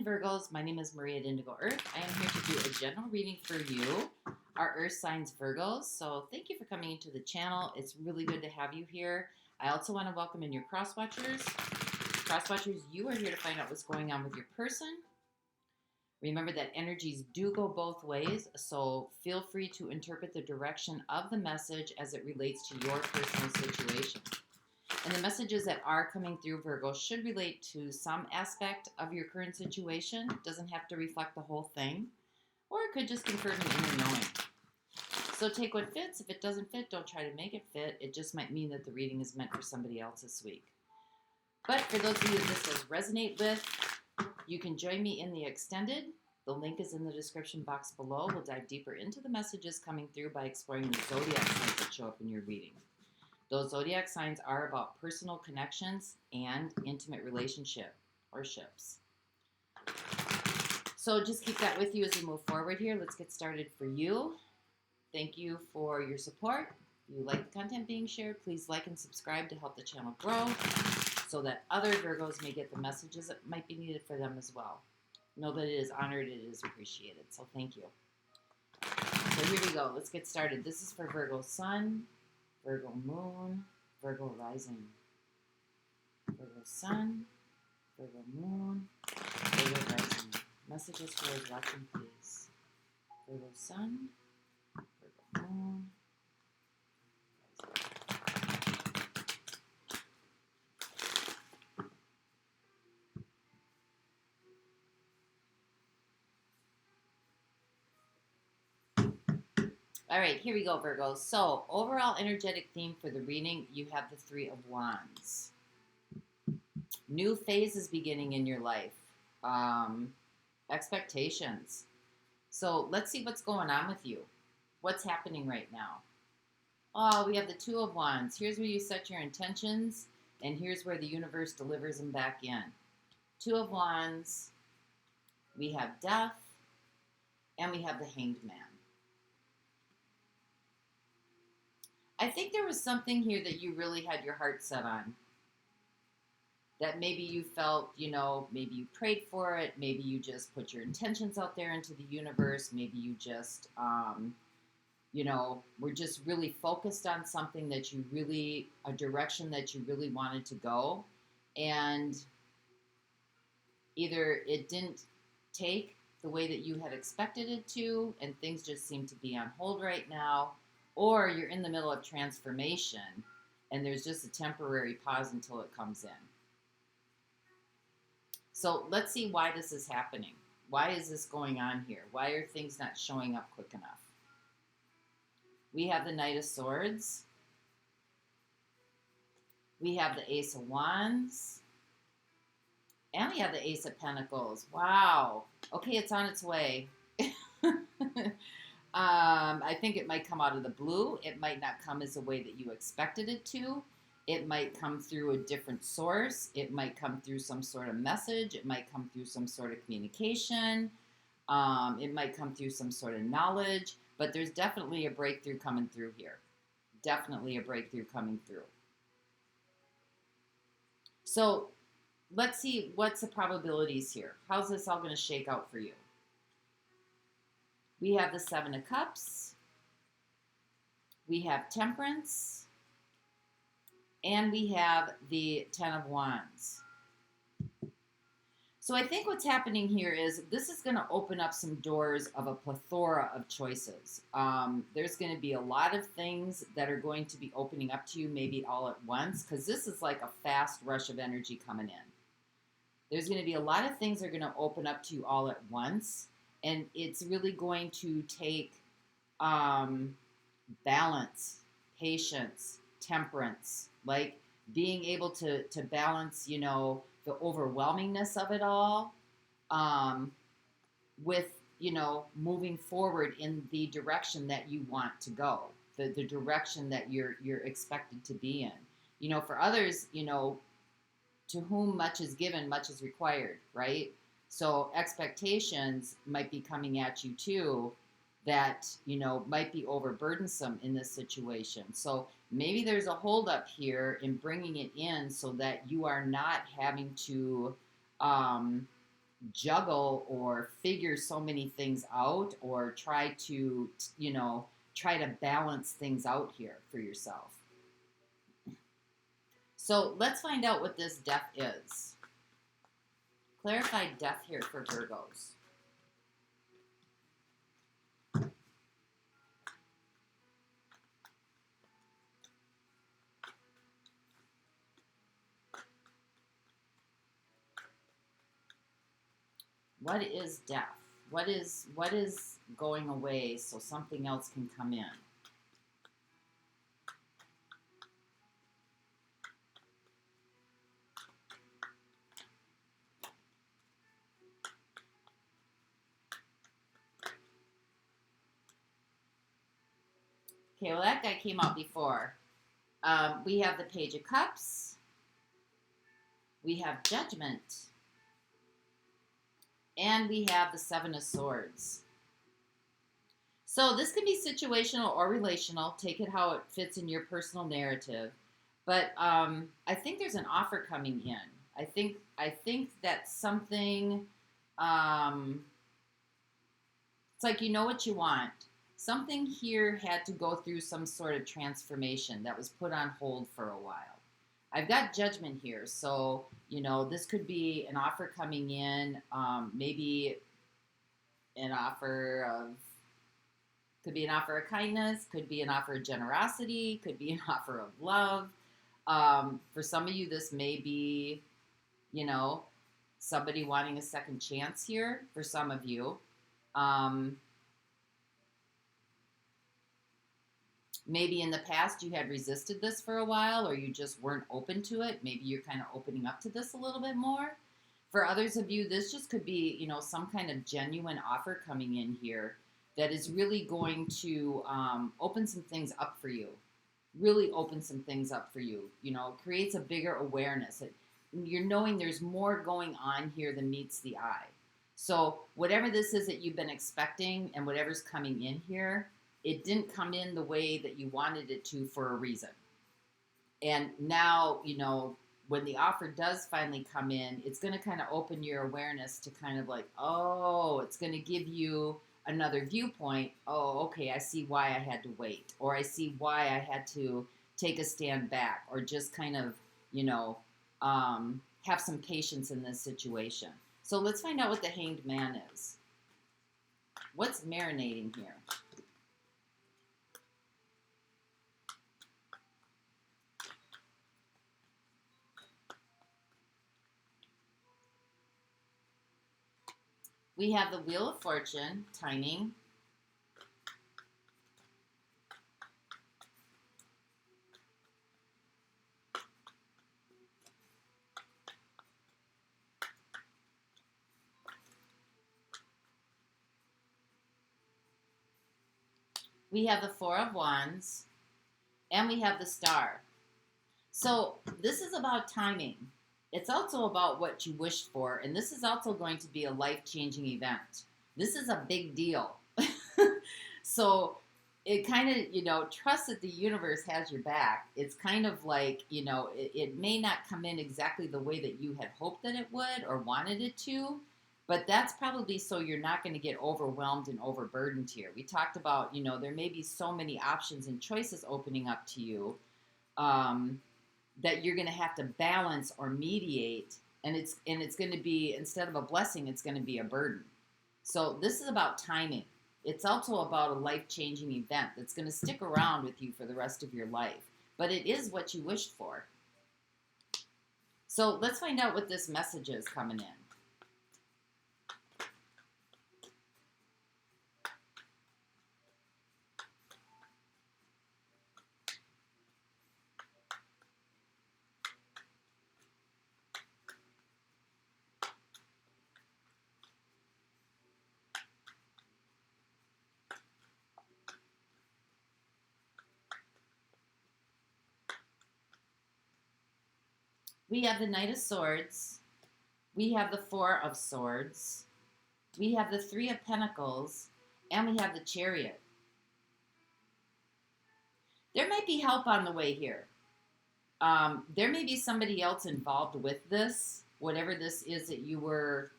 morning, Virgos. My name is Marie at Indigo Earth. I am here to do a general reading for you, our Earth signs Virgos. So thank you for coming into the channel. It's really good to have you here. I also want to welcome in your cross watchers. Cross watchers, you are here to find out what's going on with your person. Remember that energies do go both ways, so feel free to interpret the direction of the message as it relates to your personal situation. And the messages that are coming through, Virgo, should relate to some aspect of your current situation. It doesn't have to reflect the whole thing, or it could just confirm an inner knowing. So take what fits. If it doesn't fit, don't try to make it fit. It just might mean that the reading is meant for somebody else this week. But for those of you that this does resonate with, you can join me in the extended. The link is in the description box below. We'll dive deeper into the messages coming through by exploring the zodiac signs that show up in your reading. Those zodiac signs are about personal connections and intimate relationship or ships. So just keep that with you as we move forward here. Let's get started for you. Thank you for your support. If you like the content being shared, please like and subscribe to help the channel grow so that other Virgos may get the messages that might be needed for them as well. Know that it is honored, it is appreciated. So thank you. So here we go. Let's get started. This is for Virgo Sun, Virgo Moon, Virgo Rising. Virgo Sun, Virgo Moon, Virgo Rising. Messages for those watching, please. Virgo Sun, Virgo Moon, Rising. All right, here we go, Virgo. So, overall energetic theme for the reading, you have the Three of Wands. New phase is beginning in your life. Expectations. So, let's see what's going on with you. What's happening right now? Oh, we have the Two of Wands. Here's where you set your intentions, and here's where the universe delivers them back in. Two of Wands. We have Death, and we have the Hanged Man. I think there was something here that you really had your heart set on. That maybe you felt, maybe you prayed for it. Maybe you just put your intentions out there into the universe. Maybe you just, were just really focused on something that you really, a direction that you really wanted to go. And either it didn't take the way that you had expected it to, and things just seem to be on hold right now. Or you're in the middle of transformation, and there's just a temporary pause until it comes in. So let's see why this is happening. Why is this going on here? Why are things not showing up quick enough? We have the Knight of Swords. We have the Ace of Wands. And we have the Ace of Pentacles. Wow. Okay, it's on its way. I think it might come out of the blue. It might not come as the way that you expected it to. It might come through a different source. It might come through some sort of message. It might come through some sort of communication. It might come through some sort of knowledge. But there's definitely a breakthrough coming through here. Definitely a breakthrough coming through. So let's see what's the probabilities here. How's this all going to shake out for you? We have the Seven of Cups, we have Temperance, and we have the Ten of Wands. So I think what's happening here is this is going to open up some doors of a plethora of choices. There's going to be a lot of things that are going to be opening up to you maybe all at once, because this is like a fast rush of energy coming in. There's going to be a lot of things that are going to open up to you all at once. And it's really going to take balance, patience, temperance, like being able to balance, the overwhelmingness of it all with, moving forward in the direction that you want to go, the direction that you're expected to be in. For others, to whom much is given, much is required, right? So expectations might be coming at you too that, might be overburdensome in this situation. So maybe there's a holdup here in bringing it in so that you are not having to juggle or figure so many things out, or try to, try to balance things out here for yourself. So let's find out what this death is. Clarified death here for Virgos. What is death? What is going away so something else can come in? Okay, well, that guy came out before. We have the Page of Cups. We have Judgment. And we have the Seven of Swords. So this can be situational or relational. Take it how it fits in your personal narrative. But I think there's an offer coming in. I think that something, it's like you know what you want. Something here had to go through some sort of transformation that was put on hold for a while. I've got Judgment here, so, this could be an offer coming in, maybe an offer of, could be an offer of kindness, could be an offer of generosity, could be an offer of love. For some of you, this may be, somebody wanting a second chance here for some of you. Maybe in the past you had resisted this for a while, or you just weren't open to it. Maybe you're kind of opening up to this a little bit more. For others of you, this just could be, some kind of genuine offer coming in here that is really going to open some things up for you. Really open some things up for you. Creates a bigger awareness. You're knowing there's more going on here than meets the eye. So whatever this is that you've been expecting and whatever's coming in here, it didn't come in the way that you wanted it to for a reason. And now, when the offer does finally come in, it's going to kind of open your awareness to kind of like, oh, it's going to give you another viewpoint. Oh, okay, I see why I had to wait. Or I see why I had to take a stand back. Or just kind of, have some patience in this situation. So let's find out what the Hanged Man is. What's marinating here? We have the Wheel of Fortune, timing. We have the Four of Wands, and we have the Star. So this is about timing. It's also about what you wished for, and this is also going to be a life-changing event. This is a big deal. So it kind of, trust that the universe has your back. It's kind of like, it may not come in exactly the way that you had hoped that it would or wanted it to, but that's probably so you're not going to get overwhelmed and overburdened here. We talked about, there may be so many options and choices opening up to you, that you're going to have to balance or mediate, and it's going to be, instead of a blessing, it's going to be a burden. So this is about timing. It's also about a life-changing event that's going to stick around with you for the rest of your life. But it is what you wished for. So let's find out what this message is coming in. We have the Knight of Swords. We have the Four of Swords. We have the Three of Pentacles. And we have the Chariot. There might be help on the way here. There may be somebody else involved with this, whatever this is that you were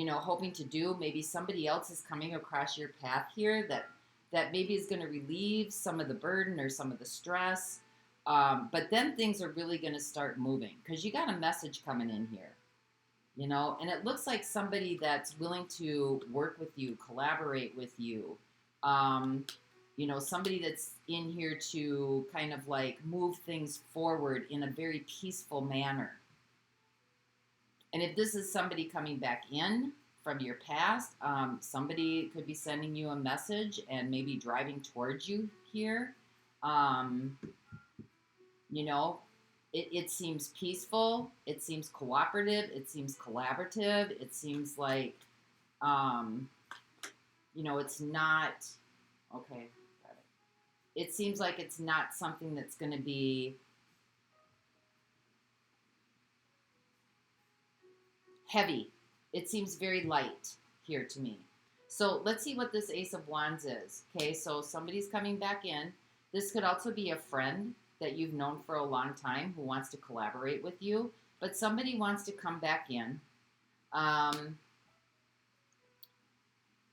hoping to do. Maybe somebody else is coming across your path here that maybe is going to relieve some of the burden or some of the stress. But then things are really going to start moving because you got a message coming in here, and it looks like somebody that's willing to work with you, collaborate with you, somebody that's in here to kind of like move things forward in a very peaceful manner. And if this is somebody coming back in from your past, somebody could be sending you a message and maybe driving towards you here. It seems peaceful. It seems cooperative. It seems collaborative. It seems like, it's not, okay, got it. It seems like it's not something that's going to be heavy. It seems very light here to me. So let's see what this Ace of Wands is. Okay, so somebody's coming back in. This could also be a friend that you've known for a long time who wants to collaborate with you, but somebody wants to come back in.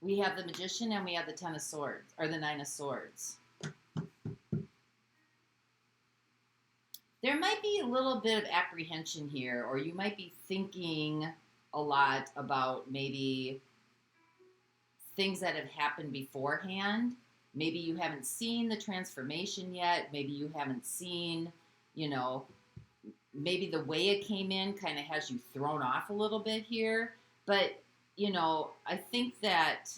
We have the Magician and we have the Ten of Swords, or the Nine of Swords. There might be a little bit of apprehension here, or you might be thinking a lot about maybe things that have happened beforehand. Maybe you haven't seen the transformation yet. Maybe you haven't seen, maybe the way it came in kind of has you thrown off a little bit here. But, I think that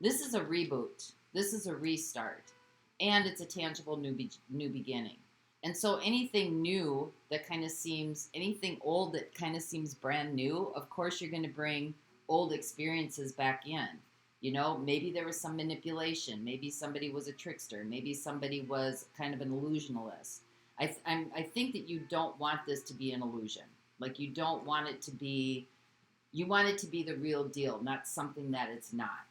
this is a reboot. This is a restart. And it's a tangible new beginning. And so anything new that kind of seems, anything old that kind of seems brand new, of course you're going to bring old experiences back in. Maybe there was some manipulation. Maybe somebody was a trickster. Maybe somebody was kind of an illusionalist. I think that you don't want this to be an illusion. Like you don't want it to be, you want it to be the real deal, not something that it's not.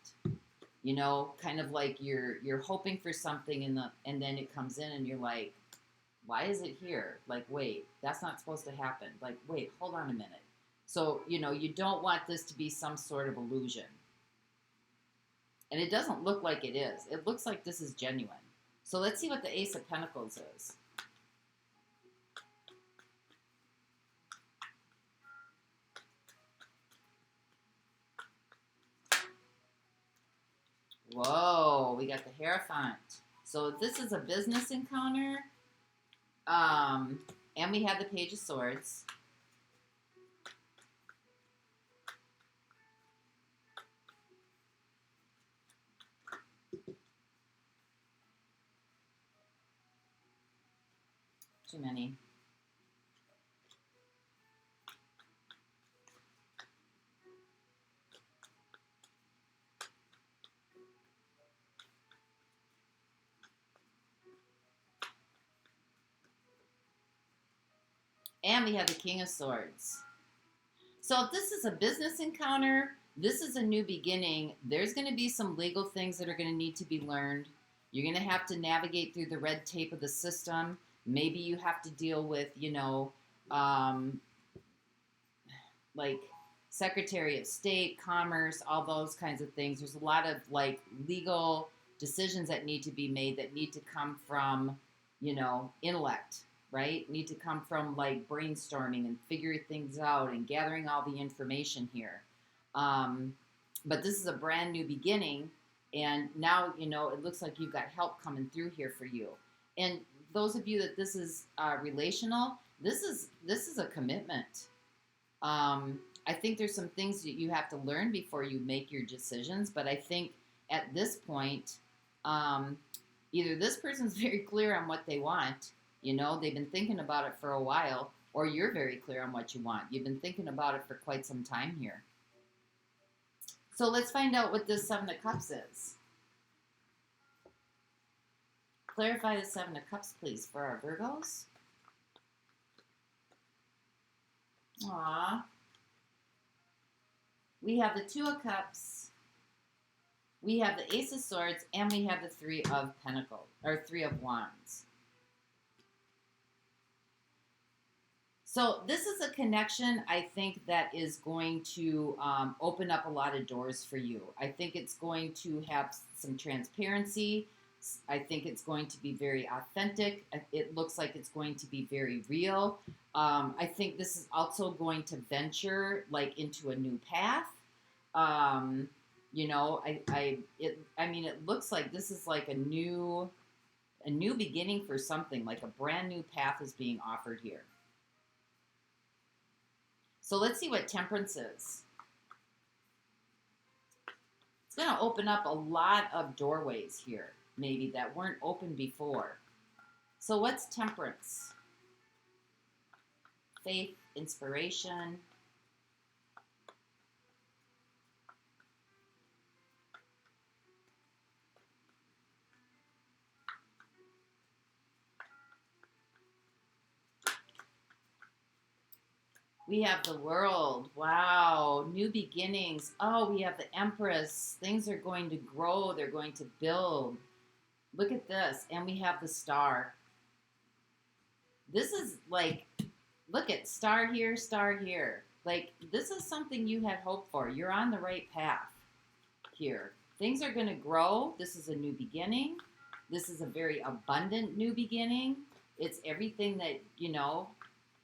Kind of like you're hoping for something and then it comes in and you're like, why is it here? Like, wait, that's not supposed to happen. Like, wait, hold on a minute. So, you don't want this to be some sort of illusion. And it doesn't look like it is. It looks like this is genuine. So let's see what the Ace of Pentacles is. Whoa, we got the Hierophant. So this is a business encounter. And we have the Page of Swords. Too many. And we have the King of Swords. So if this is a business encounter, this is a new beginning. There's going to be some legal things that are going to need to be learned. You're going to have to navigate through the red tape of the system. Maybe you have to deal with, like Secretary of State, Commerce, all those kinds of things. There's a lot of like legal decisions that need to be made that need to come from, intellect, right? Need to come from like brainstorming and figuring things out and gathering all the information here. But this is a brand new beginning. And now, it looks like you've got help coming through here for you. And those of you that this is relational, this is a commitment. I think there's some things that you have to learn before you make your decisions. But I think at this point, either this person's very clear on what they want, they've been thinking about it for a while, or you're very clear on what you want. You've been thinking about it for quite some time here. So let's find out what this Seven of Cups is. Clarify the Seven of Cups, please, for our Virgos. Aww. We have the Two of Cups. We have the Ace of Swords, and we have the Three of Pentacles, or Three of Wands. So this is a connection, I think, that is going to open up a lot of doors for you. I think it's going to have some transparency. I think it's going to be very authentic. It looks like it's going to be very real. I think this is also going to venture like into a new path. You know, I mean, it looks like this is like a new beginning for something, like a brand new path is being offered here. So let's see what temperance is. It's going to open up a lot of doorways here, maybe, that weren't open before. So what's temperance? Faith, inspiration. We have the world. Wow. New beginnings. Oh, we have the Empress. Things are going to grow. They're going to build. Look at this. And we have the star. This is like, look at star here, star here. Like, this is something you had hoped for. You're on the right path here. Things are going to grow. This is a new beginning. This is a very abundant new beginning. It's everything that, you know,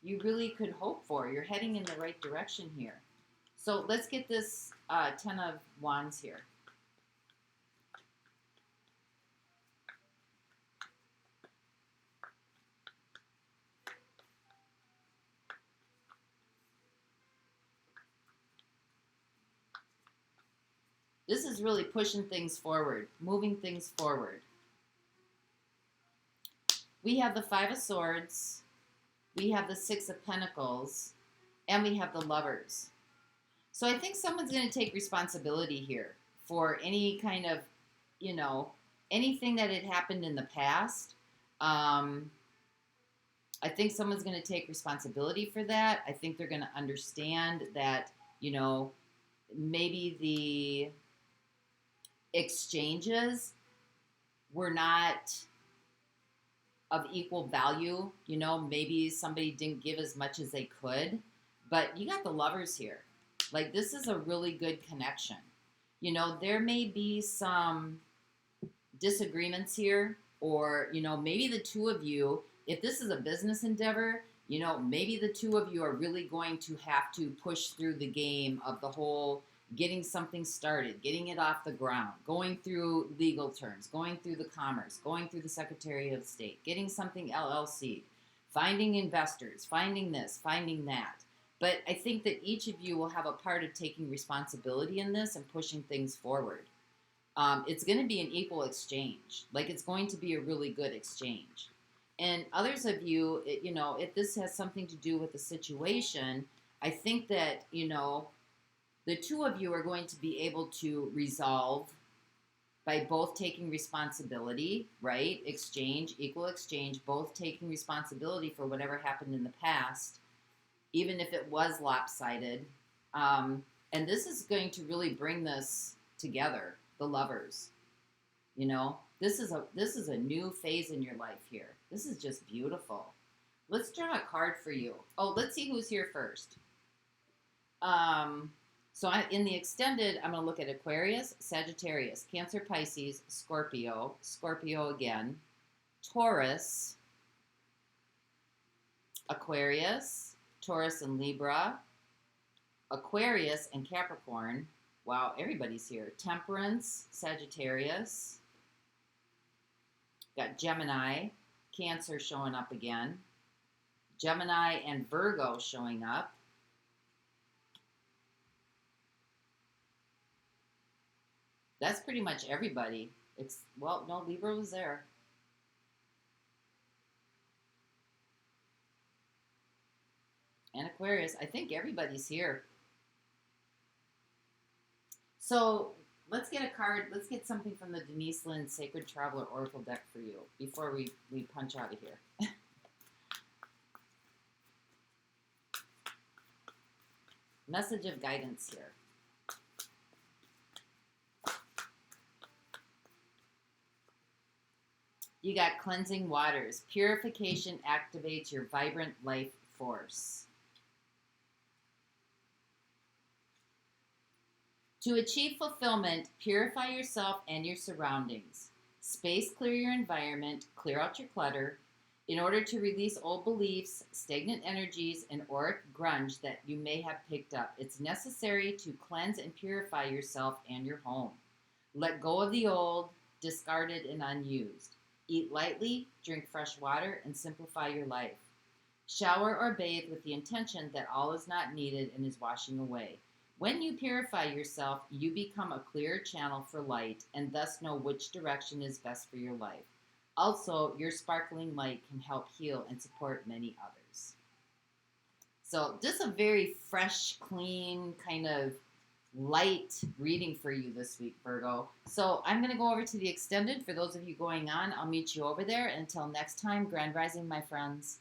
you really could hope for. You're heading in the right direction here. So let's get this 10 of Wands here. This is really pushing things forward, moving things forward. We have the Five of Swords. We have the Six of Pentacles, and we have the Lovers. So I think someone's going to take responsibility here for any kind of, you know, anything that had happened in the past. I think someone's going to take responsibility for that. I think they're going to understand that, you know, maybe the exchanges were not of equal value. You know, maybe somebody didn't give as much as they could, but you got the Lovers here. Like, this is a really good connection. You know, there may be some disagreements here, or, you know, maybe the two of you, if this is a business endeavor, you know, maybe the two of you are really going to have to push through the game of the whole getting something started, getting it off the ground, going through legal terms, going through the commerce, going through the Secretary of State, getting something LLC'd, finding investors, finding this, finding that. But I think that each of you will have a part of taking responsibility in this and pushing things forward. It's going to be an equal exchange. Like, it's going to be a really good exchange. And others of you, you know, if this has something to do with the situation, I think that, you know, the two of you are going to be able to resolve by both taking responsibility, right? Exchange, equal exchange, both taking responsibility for whatever happened in the past, even if it was lopsided. And this is going to really bring this together, the Lovers. You know, this is a new phase in your life here. This is just beautiful. Let's draw a card for you. Oh, let's see who's here first. So in the extended, I'm going to look at Aquarius, Sagittarius, Cancer, Pisces, Scorpio, Scorpio again, Taurus, Aquarius, Taurus and Libra, Aquarius and Capricorn. Wow, everybody's here. Temperance, Sagittarius. Got Gemini, Cancer showing up again. Gemini and Virgo showing up. That's pretty much everybody. Well, no, Libra was there. And Aquarius. I think everybody's here. So let's get a card. Let's get something from the Denise Lynn Sacred Traveler Oracle deck for you before we punch out of here. Message of guidance here. You got cleansing waters. Purification activates your vibrant life force. To achieve fulfillment, purify yourself and your surroundings. Space clear your environment, clear out your clutter, in order to release old beliefs, stagnant energies, and auric grunge that you may have picked up. It's necessary to cleanse and purify yourself and your home. Let go of the old, discarded, and unused. Eat lightly, drink fresh water, and simplify your life. Shower or bathe with the intention that all is not needed and is washing away. When you purify yourself, you become a clearer channel for light and thus know which direction is best for your life. Also, your sparkling light can help heal and support many others. So just a very fresh, clean, kind of light reading for you this week, Virgo. So I'm going to go over to the extended. For those of you going on, I'll meet you over there. Until next time, Grand Rising, my friends.